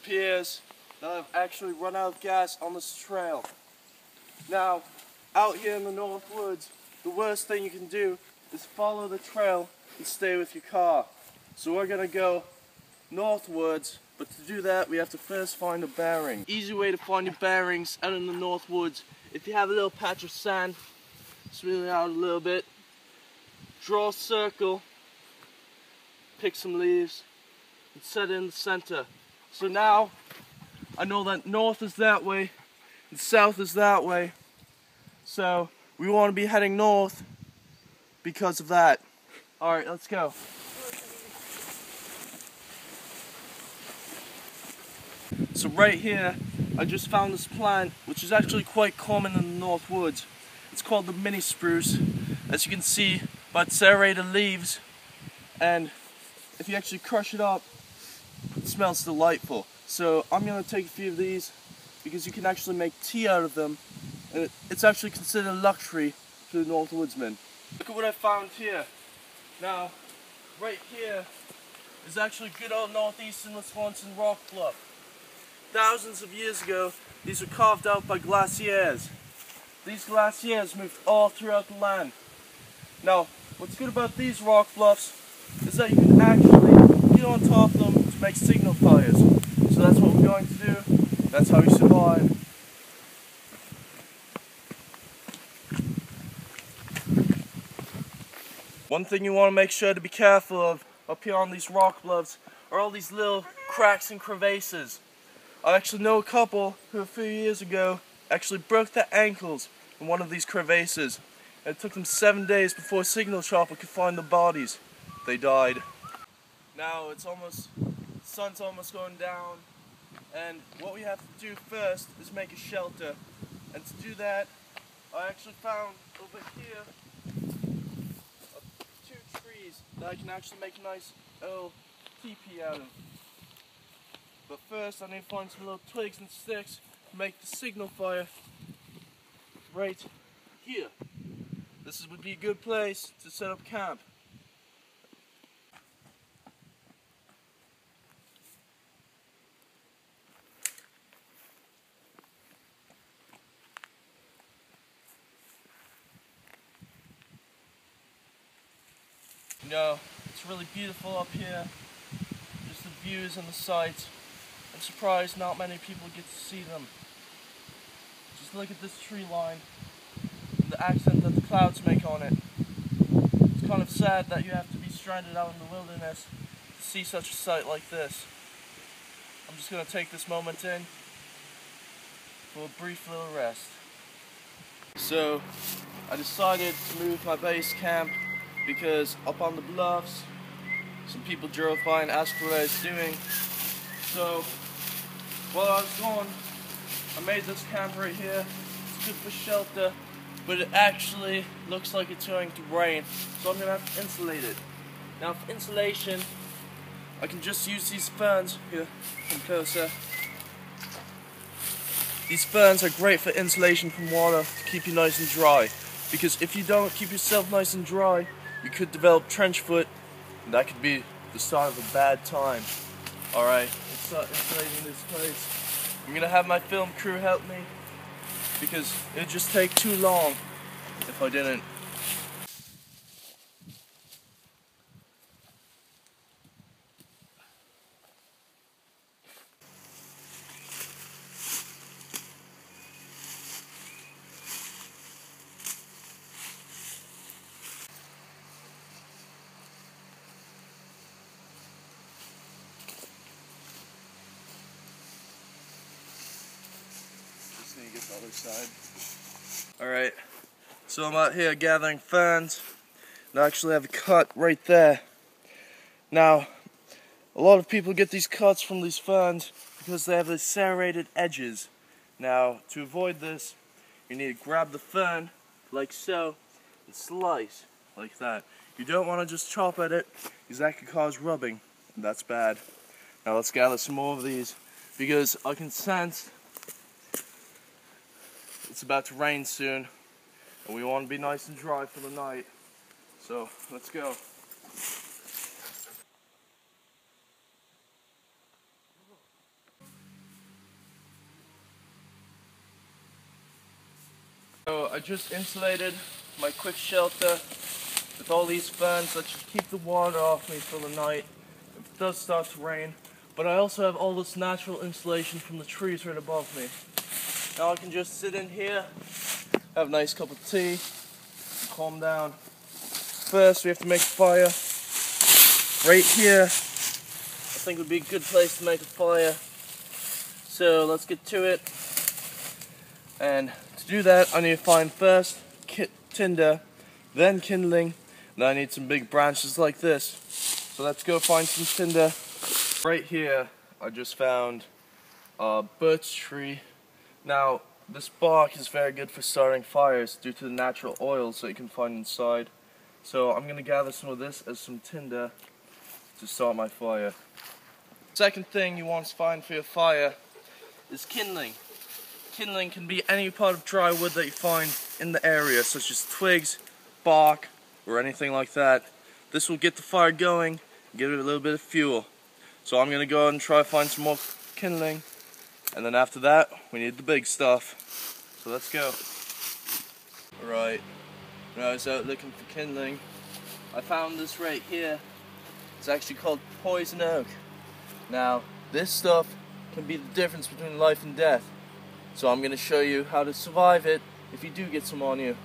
appears that I've actually run out of gas on this trail. Now, out here in the North Woods, the worst thing you can do is follow the trail and stay with your car. So we're gonna go northwards, but to do that we have to first find a bearing. Easy way to find your bearings out in the North Woods, if you have a little patch of sand, smooth it out a little bit, draw a circle, pick some leaves, and set it in the center. So now, I know that north is that way, and south is that way, so we want to be heading north because of that. Alright, let's go. So right here, I just found this plant, which is actually quite common in the North Woods. It's called the mini spruce, as you can see by its serrated leaves, and if you actually crush it up, it smells delightful. So I'm going to take a few of these because you can actually make tea out of them, and it's actually considered a luxury for the North Woodsman. Look at what I found here. Now, right here is actually good old northeastern Wisconsin rock bluff. Thousands of years ago, these were carved out by glaciers. These glaciers moved all throughout the land. Now, what's good about these rock bluffs is that you can actually get on top of them to make signal fires. So that's what we're going to do. That's how we survive. One thing you want to make sure to be careful of up here on these rock bluffs are all these little cracks and crevasses. I actually know a couple who a few years ago actually broke their ankles in one of these crevasses. And it took them 7 days before a signal chopper could find the bodies. They died. Now the sun's almost going down, and what we have to do first is make a shelter. And to do that, I actually found over here 2 trees that I can actually make a nice little teepee out of. But first I need to find some little twigs and sticks to make the signal fire right here. This would be a good place to set up camp. You know, it's really beautiful up here, just the views and the sights. I'm surprised not many people get to see them. Just look at this tree line and the accent that the clouds make on it. It's kind of sad that you have to be stranded out in the wilderness to see such a sight like this. I'm just going to take this moment in for a brief little rest. So, I decided to move my base camp because up on the bluffs, some people drove by and asked what I was doing. So, while I was gone, I made this camp right here. It's good for shelter, but it actually looks like it's going to rain, so I'm going to have to insulate it. Now for insulation, I can just use these ferns. Here, come closer. These ferns are great for insulation from water to keep you nice and dry, because if you don't keep yourself nice and dry, you could develop trench foot, and that could be the start of a bad time. Alright, let's start insulating this place. I'm gonna have my film crew help me, because it would just take too long if I didn't. Get the other side. Alright, so I'm out here gathering ferns, and I actually have a cut right there. Now, a lot of people get these cuts from these ferns because they have the serrated edges. Now, to avoid this, you need to grab the fern like so and slice like that. You don't want to just chop at it because that could cause rubbing, and that's bad. Now let's gather some more of these because I can sense it's about to rain soon, and we want to be nice and dry for the night. So, let's go. I just insulated my quick shelter with all these fans that should keep the water off me for the night if it does start to rain. But I also have all this natural insulation from the trees right above me. Now I can just sit in here, have a nice cup of tea, and calm down. First we have to make a fire. Right here, I think would be a good place to make a fire. So let's get to it. And to do that, I need to find first tinder, then kindling, and I need some big branches like this. So let's go find some tinder. Right here, I just found a birch tree. Now, this bark is very good for starting fires due to the natural oils that you can find inside. So I'm going to gather some of this as some tinder to start my fire. Second thing you want to find for your fire is kindling. Kindling can be any part of dry wood that you find in the area, such as twigs, bark, or anything like that. This will get the fire going and give it a little bit of fuel. So I'm going to go ahead and try to find some more kindling, and then after that we need the big stuff. So let's go. Alright, when I was out looking for kindling, I found this right here. It's actually called poison oak. Now, this stuff can be the difference between life and death. So I'm going to show you how to survive it if you do get some on you.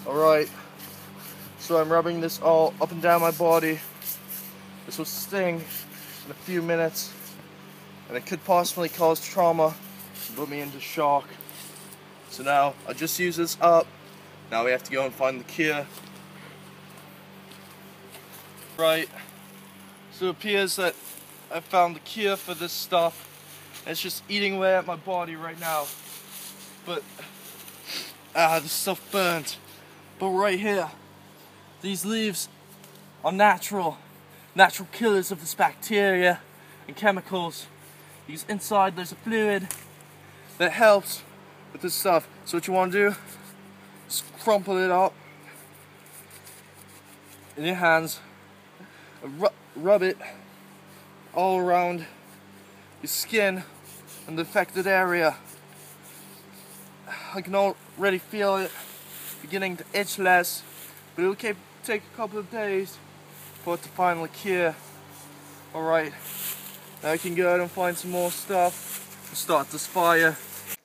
Alright, so I'm rubbing this all up and down my body. This will sting in a few minutes, and it could possibly cause trauma and put me into shock. So now, I just use this up. Now we have to go and find the cure. Right, so it appears that I found the cure for this stuff. It's just eating away at my body right now. But, this stuff burnt. But right here, these leaves are natural killers of this bacteria and chemicals. Because inside there's a fluid that helps with this stuff. So what you want to do is crumple it up in your hands and rub it all around your skin and the affected area. I can already feel it beginning to itch less, but it will take a couple of days for it to finally cure. Alright, now I can go out and find some more stuff to start this fire.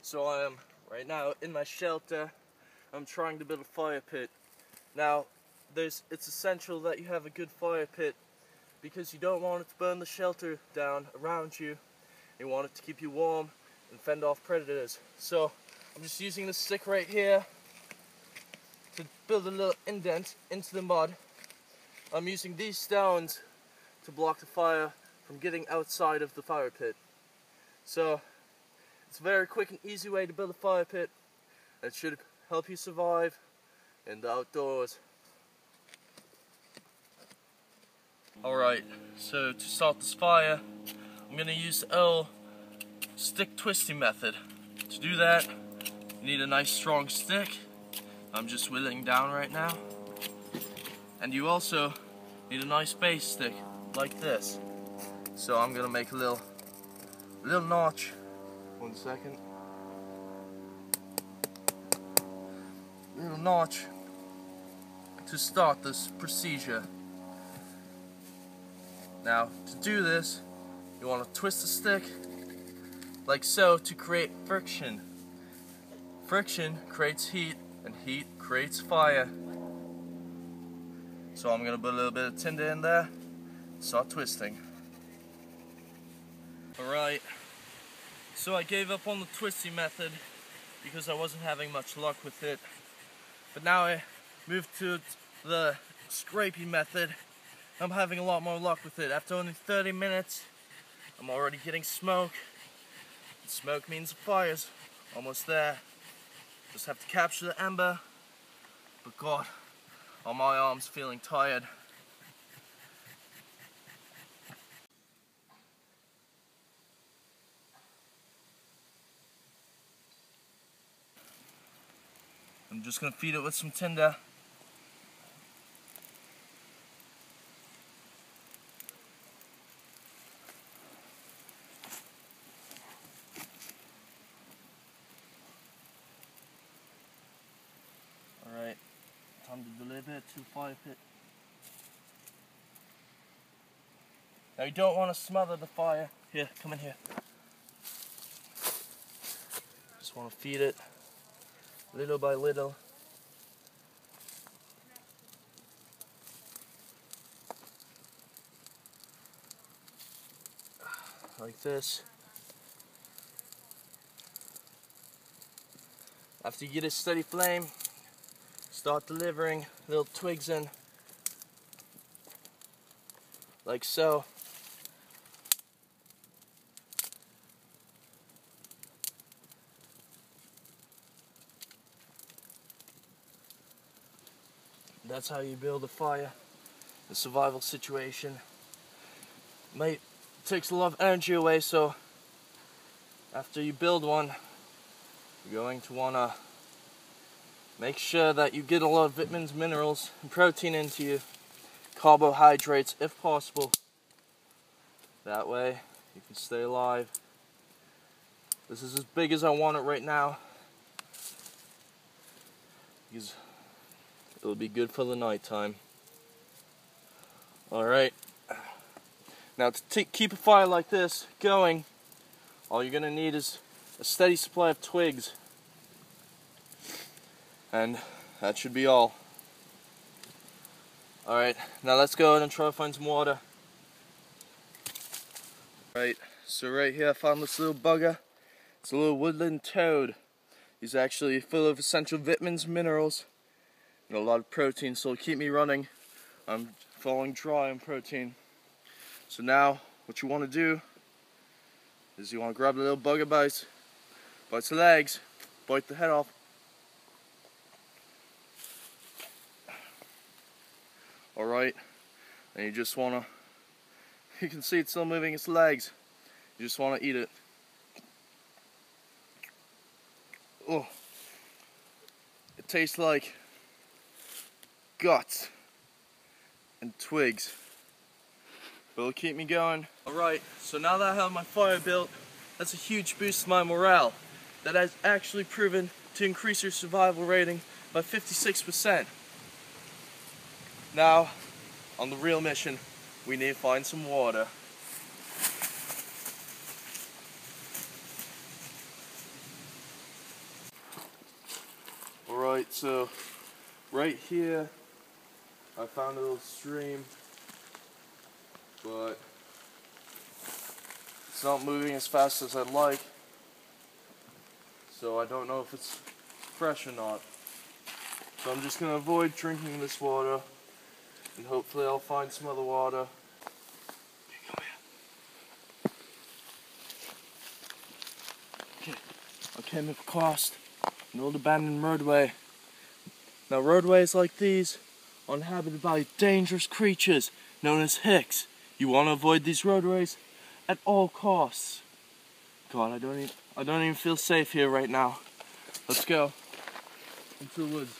So I am right now in my shelter. I'm trying to build a fire pit. Now, it's essential that you have a good fire pit because you don't want it to burn the shelter down around you. You want it to keep you warm and fend off predators. So I'm just using this stick right here to build a little indent into the mud. I'm using these stones to block the fire from getting outside of the fire pit. So it's a very quick and easy way to build a fire pit. It should help you survive in the outdoors. Alright, so to start this fire, I'm going to use the old stick twisting method. To do that, you need a nice strong stick. I'm just whittling down right now. And you also need a nice base stick, like this. So I'm going to make a little notch. 1 second. Little notch to start this procedure. Now, to do this, you want to twist the stick like so to create friction. Friction creates heat, and heat creates fire. So I'm going to put a little bit of tinder in there, start twisting. Alright, so I gave up on the twisting method because I wasn't having much luck with it. But now I moved to the scraping method. I'm having a lot more luck with it. After only 30 minutes, I'm already getting smoke. And smoke means the fire's almost there. Just have to capture the ember. But God, are my arms feeling tired. I'm just gonna feed it with some tinder. bit to the fire pit. Now you don't want to smother the fire. Here, come in here. Just want to feed it little by little. Like this. After you get a steady flame, start delivering little twigs in, like so. That's how you build a fire. A survival situation. Takes a lot of energy away, so after you build one, you're going to want to make sure that you get a lot of vitamins, minerals, and protein into you. Carbohydrates, if possible. That way, you can stay alive. This is as big as I want it right now, because it'll be good for the nighttime. Alright. Now to keep a fire like this going, all you're going to need is a steady supply of twigs. And that should be all. Alright, now let's go ahead and try to find some water. Right, so right here I found this little bugger. It's a little woodland toad. He's actually full of essential vitamins, minerals, and a lot of protein, so it'll keep me running. I'm falling dry on protein. So now, what you want to do is you want to grab the little bugger by its legs, bite the head off. Alright, and you just want to, you can see it's still moving its legs. You just want to eat it. Oh, it tastes like guts and twigs, but it'll keep me going. Alright, so now that I have my fire built, that's a huge boost to my morale. That has actually proven to increase your survival rating by 56%. Now, on the real mission, we need to find some water. Alright, so right here I found a little stream, but it's not moving as fast as I'd like, so I don't know if it's fresh or not. So I'm just going to avoid drinking this water, and hopefully I'll find some other water. Okay, come here. Okay, I came across an old abandoned roadway. Now roadways like these are inhabited by dangerous creatures known as hicks. You want to avoid these roadways at all costs. God, I don't even feel safe here right now. Let's go into the woods.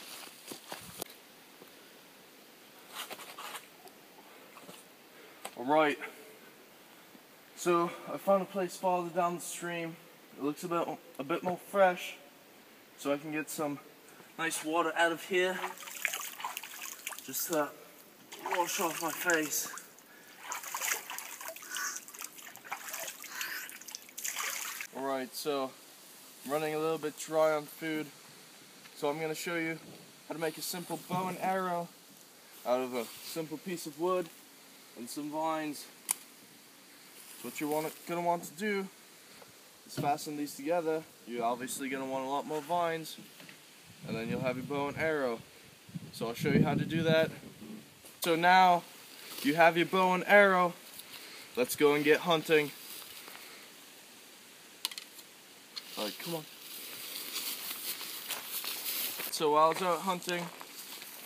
Alright, so I found a place farther down the stream. It looks a bit more fresh, so I can get some nice water out of here. Just wash off my face. Alright, so I'm running a little bit dry on food, so I'm going to show you how to make a simple bow and arrow out of a simple piece of wood and some vines. So what you're going to want to do is fasten these together. You're obviously going to want a lot more vines, and then you'll have your bow and arrow. So I'll show you how to do that. So now you have your bow and arrow. Let's go and get hunting. Alright, come on. So while I was out hunting,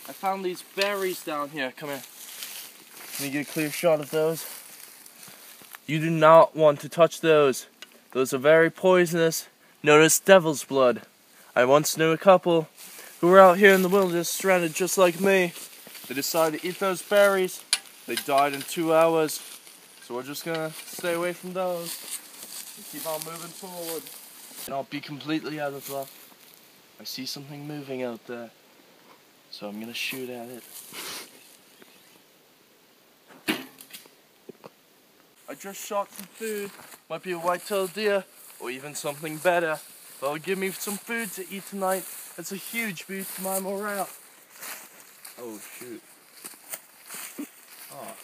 I found these berries down here. Come here. Let me get a clear shot of those. You do not want to touch those. Those are very poisonous, known as devil's blood. I once knew a couple who were out here in the wilderness, stranded just like me. They decided to eat those berries. They died in 2 hours. So we're just gonna stay away from those and keep on moving forward. And I'll be completely out of luck. I see something moving out there. So I'm gonna shoot at it. I just shot some food. Might be a white-tailed deer, or even something better. That'll give me some food to eat tonight. It's a huge boost to my morale. Oh shoot. Oh.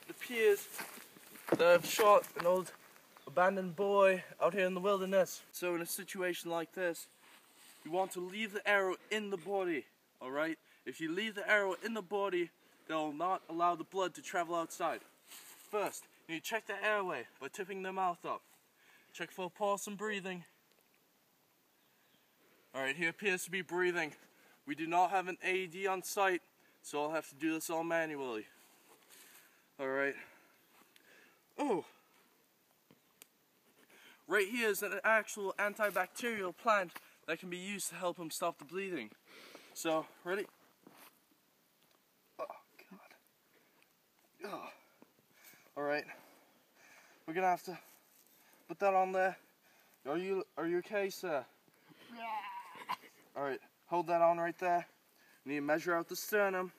It appears that I've shot an old abandoned boy out here in the wilderness. So in a situation like this, you want to leave the arrow in the body, alright? If you leave the arrow in the body, they'll not allow the blood to travel outside. First, you need to check the airway by tipping the mouth up. Check for a pulse and breathing. Alright, he appears to be breathing. We do not have an AED on site, so I'll have to do this all manually. Alright. Oh! Right here is an actual antibacterial plant that can be used to help him stop the bleeding. So, ready? Oh, God. Oh. Alright. We're gonna have to put that on there. Are you okay, sir? Alright, hold that on right there. You need to measure out the sternum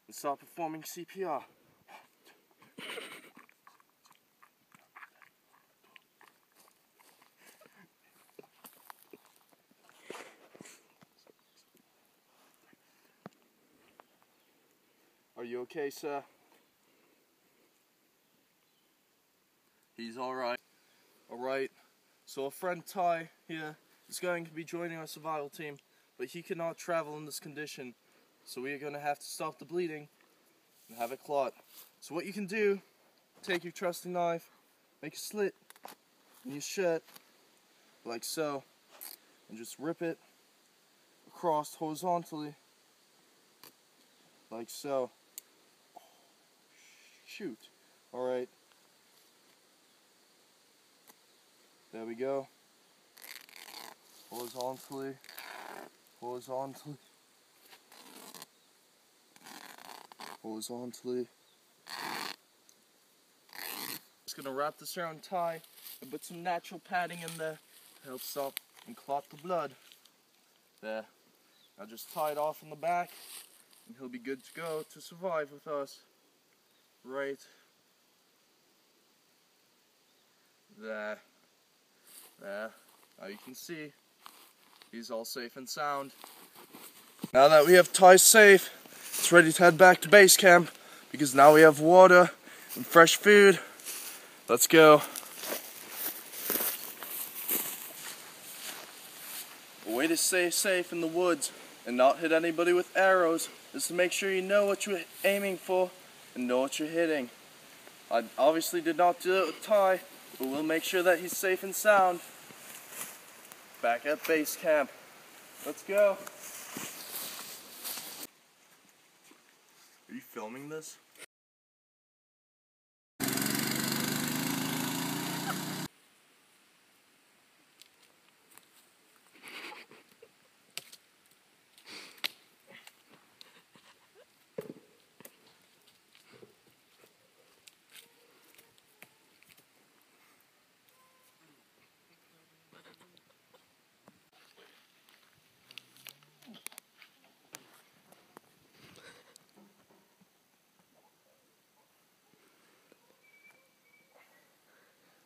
and start performing CPR. Are you okay, sir? He's alright. Alright, so a friend Ty here is going to be joining our survival team, but he cannot travel in this condition, so we are going to have to stop the bleeding and have it clot. So what you can do, take your trusty knife, make a slit in your shirt, like so, and just rip it across horizontally, like so. Shoot. Alright. There we go. Horizontally. Horizontally. Horizontally. Just gonna wrap this around Ty and put some natural padding in there to help stop and clot the blood. There. Now just tie it off in the back and he'll be good to go to survive with us. Right there. There. Now you can see he's all safe and sound. Now that we have Ty safe, it's ready to head back to base camp because now we have water and fresh food. Let's go. A way to stay safe in the woods and not hit anybody with arrows is to make sure you know what you're aiming for and know what you're hitting. I obviously did not do it with Ty, but we'll make sure that he's safe and sound. Back at base camp. Let's go. Are you filming this?